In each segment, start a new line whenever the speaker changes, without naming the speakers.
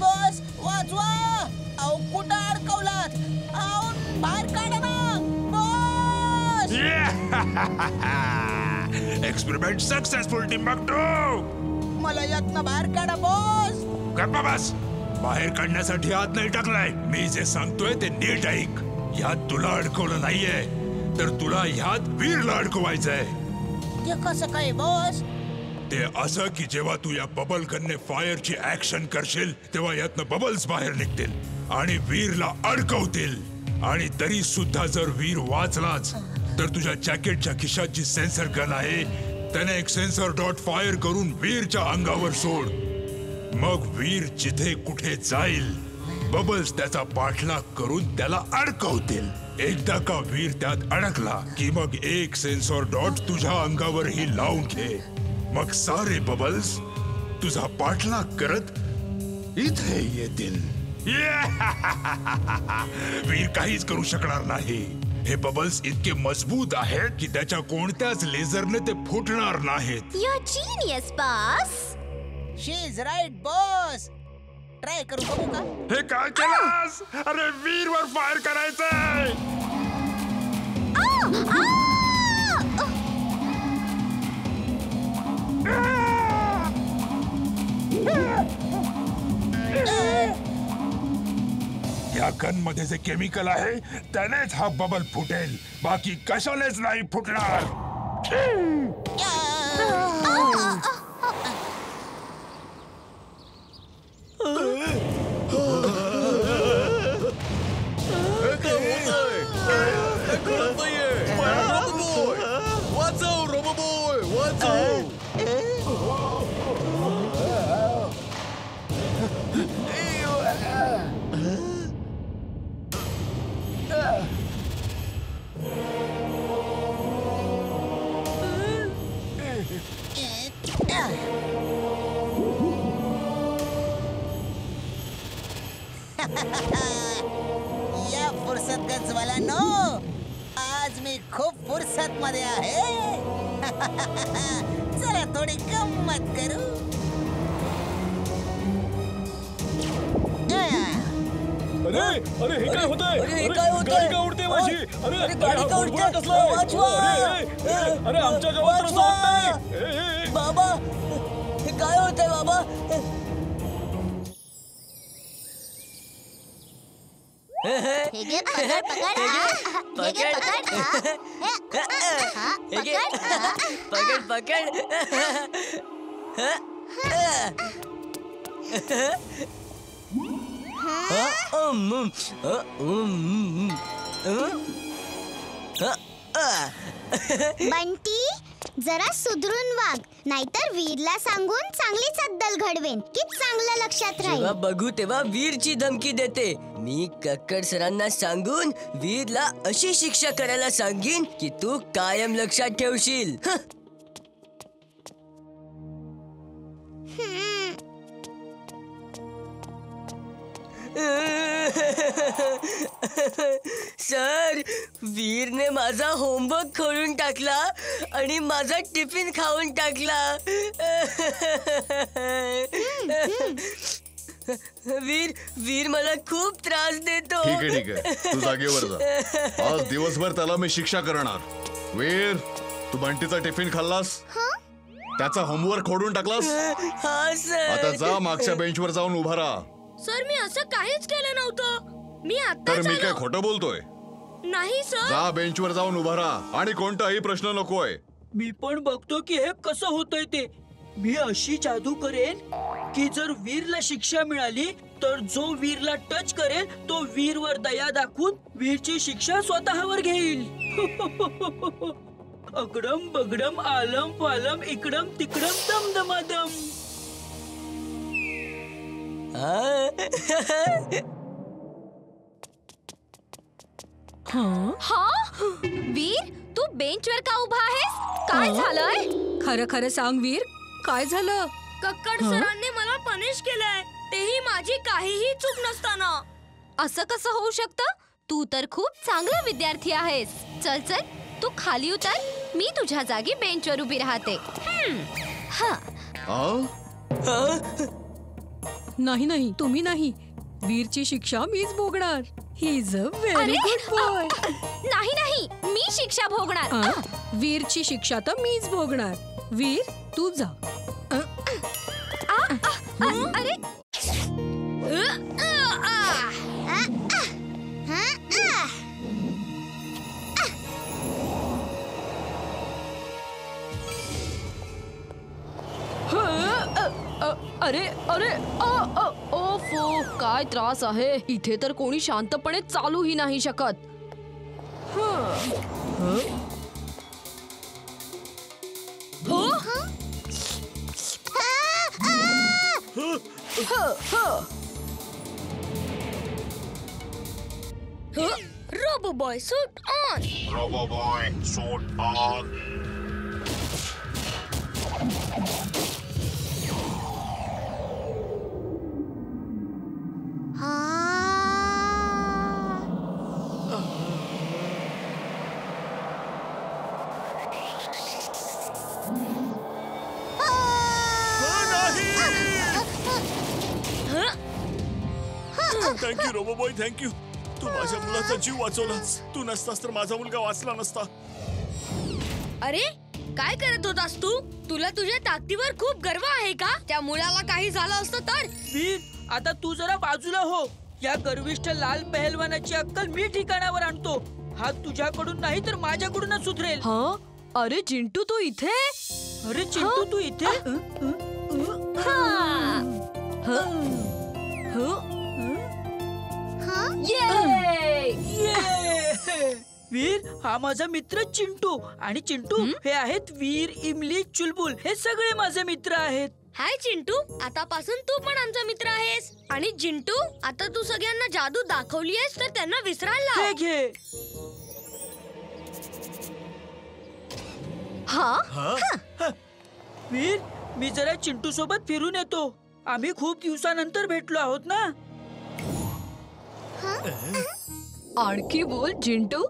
Boss वाचवा. अहो कुठं अडकवलात? अहो बाहेर काढा ना बॉस.
Experiment successful Timbuktu.
मला यातनं बाहेर काढा बॉस.
गप्पा बस. बाहेर काढण्यासाठी आत नाही टाकलाय. मी जे सांगतोय ते नीट ऐक. ह्यात तुला अडकवलं नाहीये, तर तुला ह्यात वीरला अडकवायचंय.
ते कसं काय बॉस?
ते असं की जेव्हा तू या बबल गनने फायरची ऍक्शन करशील तेव्हा यातनं बबल्स बाहेर निघतील आणि वीरला अडकवतील. आणि तरी सुद्धा जर वीर वाचलाच तर तुझ्या जॅकेटच्या खिशात जी सेन्सर गन आहे त्याने एक सेन्सर डॉट फायर करून वीरच्या अंगावर सोड. मग वीर जिथे कुठे जाईल बबल्स त्याचा पाठलाग करून त्याला अडकवतील. एकदा का वीर त्यात अडकला की मग एक सेन्सर डॉट तुझ्या अंगावरही लावून घे. मग सारे बबल्स तुझा पाठलाग करत इथे येतील. वीर काहीच करू शकणार नाही. हे बबल्स इतके मजबूत आहेत की त्याच्या कोणत्याच लेझरने ते फुटणार नाहीत.
You're genius, boss.
She is right boss. Try करू बघू का?
हे काय केलास? अरे वीरवर फायर करायचंय. या गन मध्ये जे केमिकल आहे त्यानेच हा बबल फुटेल. बाकी कशानेच नाही फुटणार.
या फुरसत गजवालांनो, आज मी खूप फुरसत मध्ये आहे. चला थोडी गंमत करू.
अरे अरे हे काय होतंय?
अरे काय होतंय?
गाडी का उडते माझी? अरे
गाडी का उडते? वाचवा!
अरे आमच्या गावात रस्ता होत नाही.
बाबा हे काय होतंय बाबा?
हे घे, पकड पकड. हे घे, पकड. हे घे,
पकड पकड.
बंटी, जरा सुधरून वाग, नाहीतर वीरला सांगून चांगलीच अद्दल घडवेन की चांगलं लक्षात राहील.
जेव्हा बघू तेव्हा वीरची धमकी देते. मी कक्कड सरांना सांगून वीरला अशी शिक्षा करायला सांगीन की तू कायम लक्षात ठेवशील. सर, वीरने माझा होमवर्क खोलून टाकला आणि माझा टिफिन खाऊन टाकला. वीर मला खूप त्रास देतो.
ठीक आहे तू जागेवर जा. आज दिवसभर त्याला मी शिक्षा करणार. वीर, तू बंटीचा टिफिन खाल्लास, त्याचा होमवर्क खोडून टाकलास.
हा सर.
आता जा मागच्या बेंचवर जाऊन उभा राहा.
सर, मी असं काहीच केलं नव्हतं. मी आता
तर मी काय खोटं बोलतोय?
नाही सर.
जा बेंचवर जाऊन उभा राहा आणि कोणताही प्रश्न नकोय.
मी पण बघतो की हे कसं होतंय ते. मी अशी जादू करेन की जर वीरला शिक्षा मिळाली तर जो वीरला टच करेल तो वीरवर दया दाखवून वीरची शिक्षा स्वतःवर घेईल. अगडम बगडम आलम फालम इकडम तिकडम दमदमादम.
हा वीर, तू बेंचवर का उभा आहेस? काय झालंय?
खरं खरं सांग वीर, काय झालं?
कक्कड सरांनी मला पनिश केलंय, तेही माझी काहीही चूक नसताना.
असं कसं होऊ शकतं? तू तर खूप चांगला विद्यार्थी आहेस. चल चल, तू खाली उतर, मी तुझ्या जागी बेंचवर उभी राहते.
नाही नाही, तुम्ही नाही. वीरची शिक्षा मीच भोगणार. He is a very good boy.
नाही नाही, मी शिक्षा भोगणार.
वीरची शिक्षा तर मीच भोगणार. वीर, तू जा.
अरे
अरे अरे ओफो, काय त्रास आहे. इथे तर कोणी शांतपणे चालूही नाही शकत.
Robo boy suit on.
Robo boy suit on.
Thank you robo boy, thank you. तू माझ्या मुलाचा जीव वाचवलास. तू नसतास तर माझा मुलगा वाचला नसता.
अरे काय करत होतास तू? तुला तुझ्या ताकदीवर खूप गर्व आहे का? त्या मुलाला काही झालं असतं तर?
वीर, आता तू जरा बाजूला हो. या गर्विष्ठ लाल पहलवानाची अक्कल मी ठिकाणावर आणतो. हा तुझ्याकडून नाही तर माझ्याकडूनच सुधरेल.
अरे चिंटू, तू इथे?
अरे चिंटू, तू इथे? वीर, हा माझा मित्र चिंटू. आणि चिंटू हे आहेत वीर, इमली, चुलबुल. हे सगळे माझे मित्र आहेत.
हाय चिंटू, आतापासून तू पण आमचा मित्र आहेस. आणि चिंटू, आता तू सगळ्यांना जादू दाखवली आहेस तर त्यांना विसरायला लाव.
हे घे. वीर, मी जरा चिंटू सोबत फिरून येतो. आम्ही खूप दिवसानंतर भेटलो आहोत ना.
आणखी बोल चिंटू.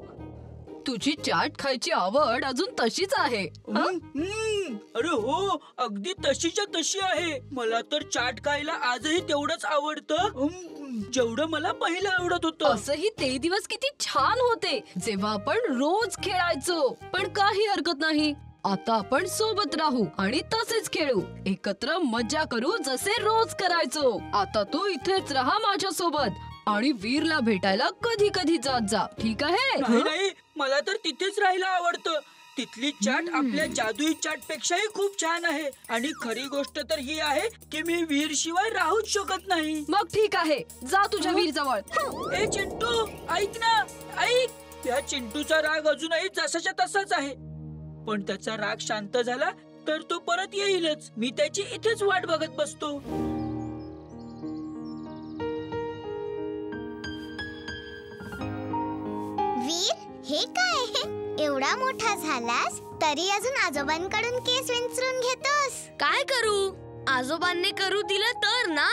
तुझी चाट खायची आवड अजून तशीच आहे.
अरे हो, अगदी तशीच्या तशी आहे. मला तर चाट खायला आजही तेवढंच आवडतं जेवढं मला पहिलं आवडत होतं.
असंही ते दिवस किती छान होते जेव्हा आपण रोज खेळायचो. पण काही हरकत नाही, आता आपण सोबत राहू आणि तसेच खेळू. एकत्र मज्जा करू जसे रोज करायचो. आता तू इथेच राहा माझ्या सोबत आणि वीरला भेटायला कधी कधी जात जा, ठीक आहे?
नाही, मला तर तिथेच राहायला आवडतं. तिथली चाट आपल्या जादुई चाट पेक्षाही खूप छान आहे. आणि खरी गोष्ट तर ही आहे की मी वीर शिवाय राहूच शकत नाही.
मग ठीक आहे, जा तुझ्या वीर जवळ.
ए चिंटू, ऐक ना, ऐक. या चिंटूचा राग अजूनही जसाच्या तसाच आहे. पण त्याचा राग शांत झाला तर तो परत येईलच. मी त्याची इथेच वाट बघत बसतो.
वीर, हे काय? एवढा मोठा झालास तरी अजून आजोबांकडून केस विंचरून घेतोस.
काय करू? आजोबांनी करू दिलं तर ना.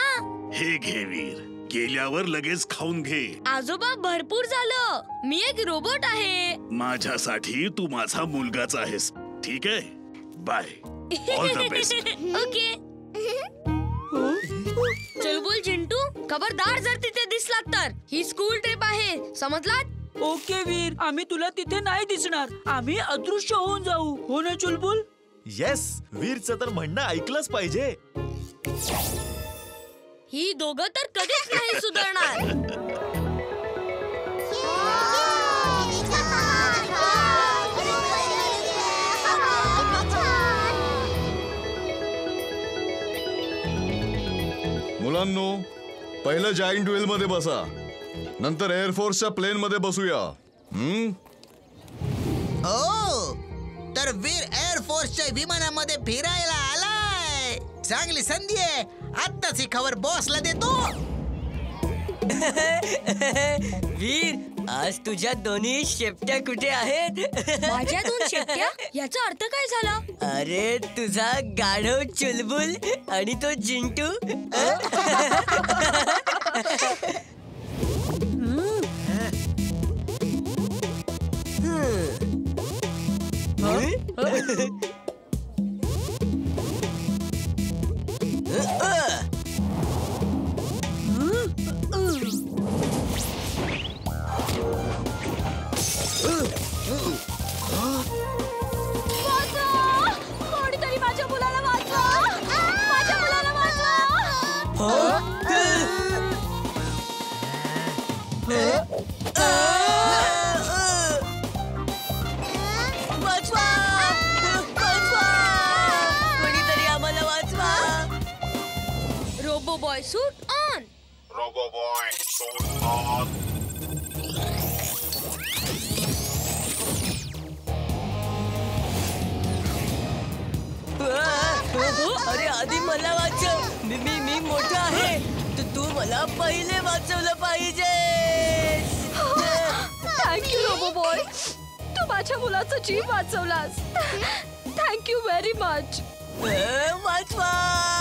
हे घे वीर, गेल्यावर लगेच खाऊन घे.
आजोबा, भरपूर झालं. मी एक रोबोट आहे.
माझ्यासाठी तू माझा मुलगाच आहेस, ठीक आहे? Bye, all the best.
Okay. Chulbul, Chintu, खबरदार जर तिथे दिसलात तर. ही स्कूल ट्रिप आहे, समजलात?
ओके वीर, आम्ही तुला तिथे नाही दिसणार. आम्ही अदृश्य होऊन जाऊ, हो ना चुलबुल?
येस, वीरचं तर म्हणणं ऐकलंच पाहिजे.
ही दोघं तर कधीच नाही सुधारणार.
मुलांनो, पहिलं जायंट व्हील मध्ये बसा, नंतर एअरफोर्सच्या प्लेन मध्ये बसूया.
ओ, तर वीर एअरफोर्सच्या विमानामध्ये फिरायला आलाय. चांगली संधी आहे. आत्ताच ही खबर बॉसला देतो.
वीर, आज तुझ्या दोन्ही शेपट्या कुठे आहेत?
माझ्या 2 शेपट्या? याचा अर्थ काय झाला?
अरे, तुझा गाढव चुलबुल आणि तो Chintu.
Boy suit on.
Robo boy suit on.
अरे आधी मला वाचव. मी मोठा आहे. तू मला पहिले वाचवलं पाहिजे.
Thank you robo boy. तू माझ्या मुलाचा जीव वाचवलास. Thank you very much.
वाचवा.